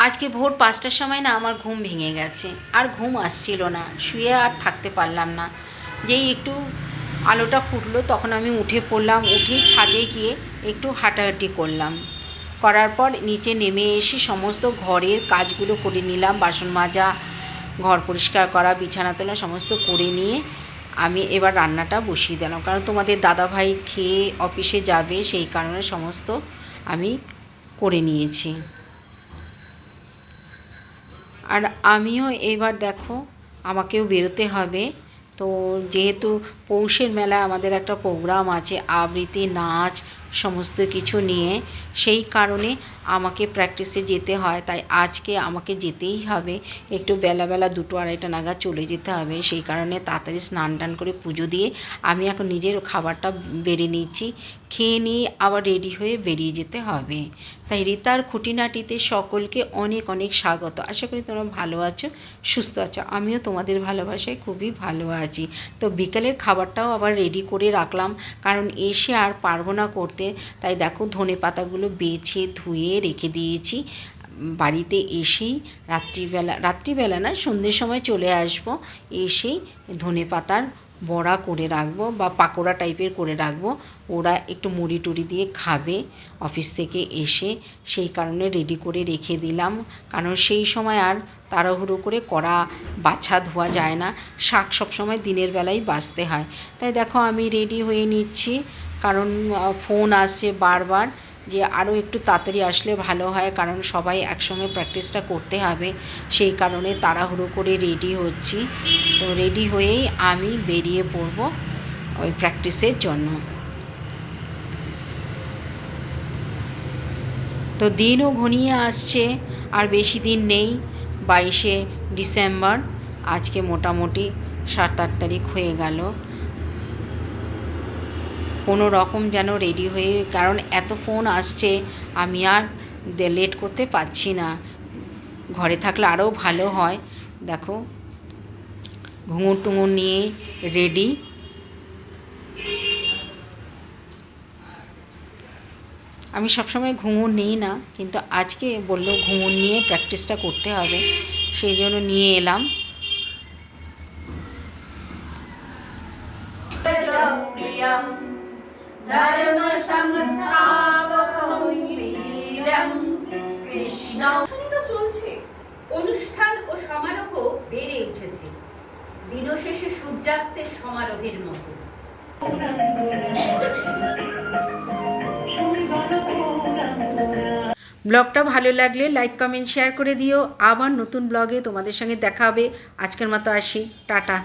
আজকে ভোর 5টার সময় না আমার ঘুম ভেঙে গেছে, আর ঘুম আসছিল না, শুয়ে আর থাকতে পারলাম না। যেই একটু আলোটা ফুটলো তখন আমি উঠে পড়লাম, উঠেই ছাদে গিয়ে একটু হাঁটাহাঁটি করলাম। করার পর নিচে নেমে এসে সমস্ত ঘরের কাজগুলো করে নিলাম, বাসন মাজা, ঘর পরিষ্কার করা, বিছানা তোলা সমস্ত করে নিয়ে আমি এবার রান্নাটা বসিয়ে দিলাম, কারণ তোমাদের দাদাভাই খেয়ে অফিসে যাবে, সেই কারণে সমস্ত আমি করে নিয়েছি। আর আমিও এবার দেখো আমাকেও বেরোতে হবে। তো যেহেতু পৌষের মেলায় আমাদের একটা প্রোগ্রাম আছে, আবৃত্তি, নাচ সমস্ত কিছু নিয়ে, সেই কারণে আমাকে প্র্যাকটিসে যেতে হয়। তাই আজকে আমাকে যেতেই হবে, একটু বেলাবেলা 2-2:30 নাগাদ চলে যেতে হবে। সেই কারণে তাড়াতাড়ি স্নান টান করে পুজো দিয়ে আমি এখন নিজের খাবারটা বেড়ে নিচ্ছি, খেয়ে নিয়ে আবার রেডি হয়ে বেরিয়ে যেতে হবে। তাই রিতার খুঁটিনাটিতে সকলকে অনেক অনেক স্বাগত। আশা করি তোমরা ভালো আছো, সুস্থ আছো। আমিও তোমাদের ভালোবাসায় খুবই ভালো আছি। তো বিকেলের খাবারটাও আবার রেডি করে রাখলাম, কারণ এসে আর পারবো না করতে। তাই দেখো ধনে পাতাগুলো বেছে ধুয়ে রেখে দিয়েছি। বাড়িতে এসেই রাত্রিবেলা না, সন্ধ্যের সময় চলে আসবো, এসেই ধনে পাতার বড়া করে রাখবো বা পাকোড়া টাইপের করে রাখবো। ওরা একটু মুড়ি টুড়ি দিয়ে খাবে অফিস থেকে এসে, সেই কারণে রেডি করে রেখে দিলাম। কারণ সেই সময় আর তাড়াহুড়ো করে করা বাছা ধোয়া যায় না, শাক সবসময় দিনের বেলায় বাছতে হয়। তাই দেখো আমি রেডি হয়ে নিচ্ছি, কারণ ফোন আসছে বারবার যে আরও একটু তাড়াতাড়ি আসলে ভালো হয়, কারণ সবাই একসঙ্গে প্র্যাকটিসটা করতে হবে। সেই কারণে তাড়াহুড়ো করে রেডি হচ্ছি। তো রেডি হয়েই আমি বেরিয়ে পড়ব ওই প্র্যাকটিসের জন্য। তো দিনও ঘনিয়ে আসছে, আর বেশি দিন নেই, 22শে ডিসেম্বর। আজকে মোটামুটি 7-8 তারিখ হয়ে গেল। কোনো রকম যেন রেডি হয়ে, কারণ এত ফোন আসছে আমি আর লেট করতে পারছি না। ঘরে থাকলে আরও ভালো হয়। দেখো ঘুঙুর টুঙুর নিয়ে রেডি। আমি সবসময় ঘুঙুর নিই না, কিন্তু আজকে বললো ঘুঙুর নিয়ে প্র্যাকটিসটা করতে হবে, সেই জন্য নিয়ে এলাম। চলছে, অনুষ্ঠান ও সমারোহ বেড়ে উঠেছে, দিনশেষে সূর্যাস্তের সমারোহের মতো। ব্লগটা ভালো লাগলে লাইক কমেন্ট শেয়ার করে দিও। আবার নতুন ব্লগে তোমাদের সঙ্গে দেখা হবে। আজকের মতো আসি, টাটা।